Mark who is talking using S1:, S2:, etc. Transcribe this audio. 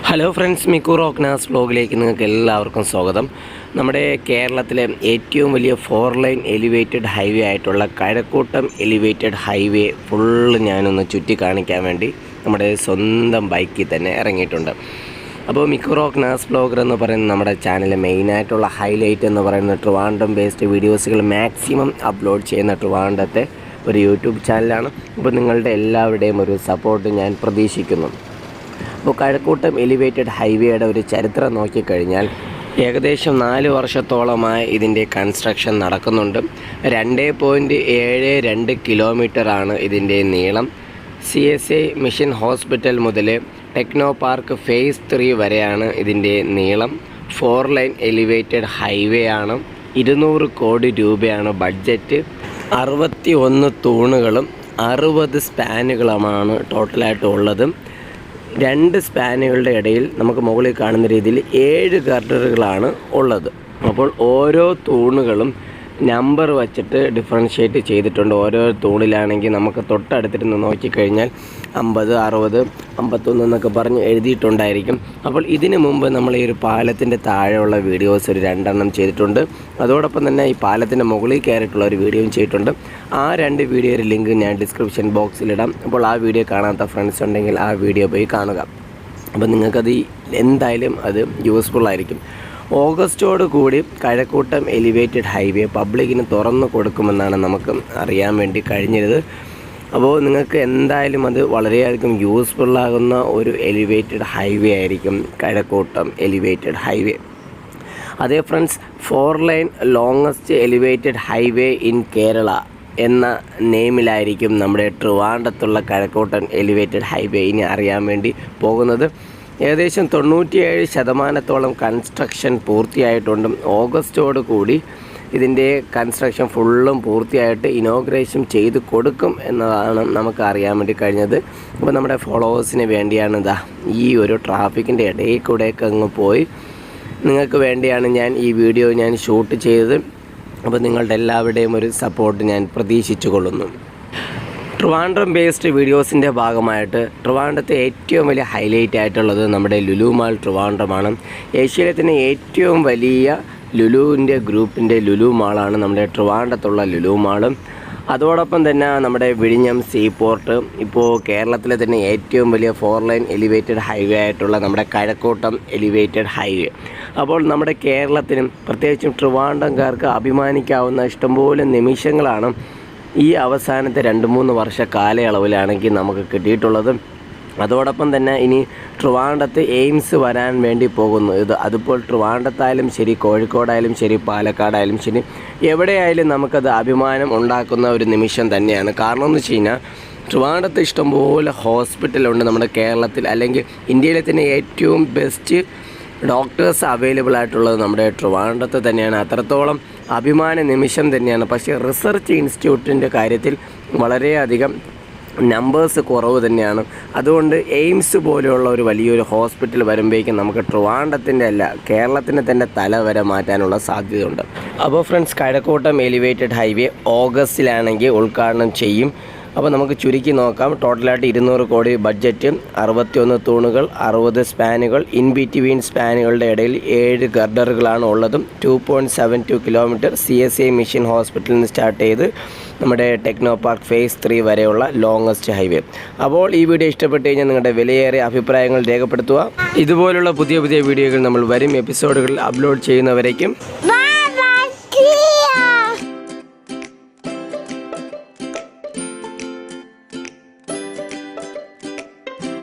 S1: Hello friends, Miku റോക്നാസ് വ്ലോഗിലേക്ക് നിങ്ങൾക്ക് എല്ലാവർക്കും സ്വാഗതം. നമ്മുടെ കേരളത്തിലെ ഏറ്റവും വലിയ 4 ലൈൻ എലിവേറ്റഡ് ഹൈവേ ആയിട്ടുള്ള കഴക്കൂട്ടം എലിവേറ്റഡ് ഹൈവേ ഫുള്ള് ഞാനൊന്ന് ചുറ്റി കാണിക്കാൻ വേണ്ടി നമ്മുടെ സ്വന്തം ബൈക്കിൽ തന്നെ ഇറങ്ങിയിട്ടുണ്ട്. അപ്പോൾ മിക്കു റോക്നാസ് വ്ലോഗർ എന്ന് പറയുന്ന നമ്മുടെ ചാനലിൽ മെയിനായിട്ടുള്ള ഹൈലൈറ്റ് എന്ന് പറയുന്ന ട്രിവാൻഡ്രം ബേസ്ഡ് വീഡിയോസുകൾ മാക്സിമം അപ്ലോഡ് ചെയ്യുന്ന ട്രിവാൻഡ്രത്തെ ഒരു യൂട്യൂബ് ചാനലാണ്. അപ്പോൾ നിങ്ങളുടെ എല്ലാവരുടെയും ഒരു സപ്പോർട്ട് ഞാൻ പ്രതീക്ഷിക്കുന്നു. അപ്പോൾ കഴക്കൂട്ടം എലിവേറ്റഡ് ഹൈവേയുടെ ഒരു ചരിത്രം നോക്കിക്കഴിഞ്ഞാൽ ഏകദേശം 4 വർഷത്തോളമായി ഇതിൻ്റെ കൺസ്ട്രക്ഷൻ നടക്കുന്നുണ്ട്. 2.72 കിലോമീറ്ററാണ് ഇതിൻ്റെ നീളം. CSI മിഷൻ ഹോസ്പിറ്റൽ മുതൽ ടെക്നോപാർക്ക് ഫേസ് 3 വരെയാണ് ഇതിൻ്റെ നീളം. 4 ലൈൻ എലിവേറ്റഡ് ഹൈവേ ആണ്. 200 കോടി രൂപയാണ് ബഡ്ജറ്റ്. 61 തൂണുകളും 60 സ്പാനുകളുമാണ് ടോട്ടലായിട്ട് ഉള്ളത്. 2 സ്പാനുകളുടെ ഇടയിൽ നമുക്ക് മുകളിൽ കാണുന്ന രീതിയിൽ 7 ഗർഡറുകളാണ് ഉള്ളത്. അപ്പോൾ ഓരോ തൂണുകളും നമ്പർ വച്ചിട്ട് ഡിഫറൻഷ്യേറ്റ് ചെയ്തിട്ടുണ്ട്. ഓരോ തൂണിലാണെങ്കിൽ നമുക്ക് തൊട്ടടുത്തിരുന്ന് നോക്കിക്കഴിഞ്ഞാൽ 50, 60, 51 എന്നൊക്കെ പറഞ്ഞ് എഴുതിയിട്ടുണ്ടായിരിക്കും. അപ്പോൾ ഇതിനു മുമ്പ് നമ്മൾ ഈ ഒരു പാലത്തിൻ്റെ താഴെയുള്ള വീഡിയോസ് ഒരു 2 എണ്ണം ചെയ്തിട്ടുണ്ട്. അതോടൊപ്പം തന്നെ ഈ പാലത്തിൻ്റെ മുകളിൽ കയറിയിട്ടുള്ള ഒരു വീഡിയോയും ചെയ്തിട്ടുണ്ട്. ആ 2 വീഡിയോയുടെ ലിങ്ക് ഞാൻ ഡിസ്ക്രിപ്ഷൻ ബോക്സിലിടാം. അപ്പോൾ ആ വീഡിയോ കാണാത്ത ഫ്രണ്ട്സ് ഉണ്ടെങ്കിൽ ആ വീഡിയോ പോയി കാണുക. അപ്പോൾ നിങ്ങൾക്കത് എന്തായാലും അത് യൂസ്ഫുൾ ആയിരിക്കും. ഓഗസ്റ്റോട് കൂടി കഴക്കൂട്ടം എലിവേറ്റഡ് ഹൈവേ പബ്ലിക്കിന് തുറന്നു കൊടുക്കുമെന്നാണ് നമുക്ക് അറിയാൻ വേണ്ടി കഴിഞ്ഞത്. അപ്പോൾ നിങ്ങൾക്ക് എന്തായാലും അത് വളരെയധികം യൂസ്ഫുള്ളാകുന്ന ഒരു എലിവേറ്റഡ് ഹൈവേ ആയിരിക്കും കഴക്കൂട്ടം എലിവേറ്റഡ് ഹൈവേ. അതേ friends, 4 line longest elevated highway in Kerala എന്ന നെയിമിലായിരിക്കും നമ്മുടെ ട്രിവാൻഡ്രത്തുള്ള കഴക്കൂട്ടം എലിവേറ്റഡ് ഹൈവേ ഇനി അറിയാൻ വേണ്ടി പോകുന്നത്. ഏകദേശം 97% കൺസ്ട്രക്ഷൻ പൂർത്തിയായിട്ടുണ്ട്. ഓഗസ്റ്റോട് കൂടി ഇതിൻ്റെ കൺസ്ട്രക്ഷൻ ഫുള്ളും പൂർത്തിയായിട്ട് ഇനോഗ്രേഷൻ ചെയ്ത് കൊടുക്കും എന്നതാണ് നമുക്ക് അറിയാൻ വേണ്ടി കഴിഞ്ഞത്. അപ്പോൾ നമ്മുടെ ഫോളോവേഴ്സിന് വേണ്ടിയാണ് ഈ ഒരു ട്രാഫിക്കിൻ്റെ ഇടയിൽ കൂടെയൊക്കെ അങ്ങ് പോയി നിങ്ങൾക്ക് വേണ്ടിയാണ് ഞാൻ ഈ വീഡിയോ ഷൂട്ട് ചെയ്തത്. അപ്പോൾ നിങ്ങളുടെ എല്ലാവരുടെയും ഒരു സപ്പോർട്ട് ഞാൻ പ്രതീക്ഷിച്ചു കൊള്ളുന്നു. ട്രിവാൻഡ്രം ബേസ്ഡ് വീഡിയോസിൻ്റെ ഭാഗമായിട്ട് ട്രിവാൻഡ്രത്തെ ഏറ്റവും വലിയ ഹൈലൈറ്റ് ആയിട്ടുള്ളത് നമ്മുടെ ലുലു മാൾ ട്രിവാൻഡ്രമാണ്. ഏഷ്യയിലെ തന്നെ ഏറ്റവും വലിയ ലുലുവിൻ്റെ ഗ്രൂപ്പിൻ്റെ ലുലു മാളാണ് നമ്മുടെ ട്രിവാൻഡ്രത്തുള്ള ലുലു മാളും. അതോടൊപ്പം തന്നെ നമ്മുടെ വിഴിഞ്ഞം സീപോർട്ട്, ഇപ്പോൾ കേരളത്തിലെ തന്നെ ഏറ്റവും വലിയ 4 ലൈൻ എലിവേറ്റഡ് ഹൈവേ ആയിട്ടുള്ള നമ്മുടെ കഴക്കൂട്ടം എലിവേറ്റഡ് ഹൈവേ. അപ്പോൾ നമ്മുടെ കേരളത്തിനും പ്രത്യേകിച്ചും ട്രിവാൻഡ്രംകാർക്ക് അഭിമാനിക്കാവുന്ന ഇഷ്ടംപോലെ നിമിഷങ്ങളാണ് ഈ അവസാനത്തെ 2-3 വർഷ കാലയളവിലാണെങ്കിൽ നമുക്ക് കിട്ടിയിട്ടുള്ളത്. അതോടൊപ്പം തന്നെ ഇനി ട്രിവാൻഡ്രത്ത് എയിംസ് വരാൻ വേണ്ടി പോകുന്നു. അതിപ്പോൾ ട്രിവാൻഡ്രത്തായാലും ശരി, കോഴിക്കോടായാലും ശരി, പാലക്കാടായാലും ശരി, എവിടെയായാലും നമുക്കത് അഭിമാനം ഉണ്ടാക്കുന്ന ഒരു നിമിഷം തന്നെയാണ്. കാരണം എന്ന് വെച്ച് കഴിഞ്ഞാൽ ട്രിവാൻഡ്രത്ത് ഇഷ്ടംപോലെ ഹോസ്പിറ്റലുണ്ട് നമ്മുടെ കേരളത്തിൽ, അല്ലെങ്കിൽ ഇന്ത്യയിലെ തന്നെ ഏറ്റവും ബെസ്റ്റ് ഡോക്ടേഴ്സ് അവൈലബിൾ ആയിട്ടുള്ളത് നമ്മുടെ ട്രിവാൻഡ്രത്ത് തന്നെയാണ്. അത്രത്തോളം അഭിമാന നിമിഷം തന്നെയാണ്. പക്ഷേ റിസർച്ച് ഇൻസ്റ്റിറ്റ്യൂട്ടിൻ്റെ കാര്യത്തിൽ വളരെയധികം നമ്പേഴ്സ് കുറവ് തന്നെയാണ്. അതുകൊണ്ട് എയിംസ് പോലെയുള്ള ഒരു വലിയൊരു ഹോസ്പിറ്റൽ വരുമ്പോഴേക്കും നമുക്ക് ട്രിവാൻഡ്രത്തിൻ്റെ അല്ല, കേരളത്തിൻ്റെ തന്നെ തല വരെ മാറ്റാനുള്ള സാധ്യതയുണ്ട്. അപ്പോൾ ഫ്രണ്ട്സ്, കഴക്കൂട്ടം എലിവേറ്റഡ് ഹൈവേ ഓഗസ്റ്റിലാണെങ്കിൽ ഉദ്ഘാടനം ചെയ്യും. അപ്പോൾ നമുക്ക് ചുരുക്കി നോക്കാം. ടോട്ടലായിട്ട് 200 കോടി ബഡ്ജറ്റ്, 61 തൂണുകൾ, 60 സ്പാനുകൾ, ഇൻ ബിറ്റ്വീൻ സ്പാനുകളുടെ ഇടയിൽ 7 ഗർഡറുകളാണ് ഉള്ളതും. 2.72 കിലോമീറ്റർ CSI മിഷൻ ഹോസ്പിറ്റലിൽ നിന്ന് സ്റ്റാർട്ട് ചെയ്ത് നമ്മുടെ ടെക്നോപാർക്ക് ഫേസ് 3 വരെയുള്ള ലോങ്ങസ്റ്റ് ഹൈവേ. അപ്പോൾ ഈ വീഡിയോ ഇഷ്ടപ്പെട്ട് കഴിഞ്ഞാൽ നിങ്ങളുടെ വിലയേറിയ അഭിപ്രായങ്ങൾ രേഖപ്പെടുത്തുക. ഇതുപോലുള്ള പുതിയ വീഡിയോകൾ നമ്മൾ വരും എപ്പിസോഡുകളിൽ അപ്ലോഡ് ചെയ്യുന്നവരേക്കും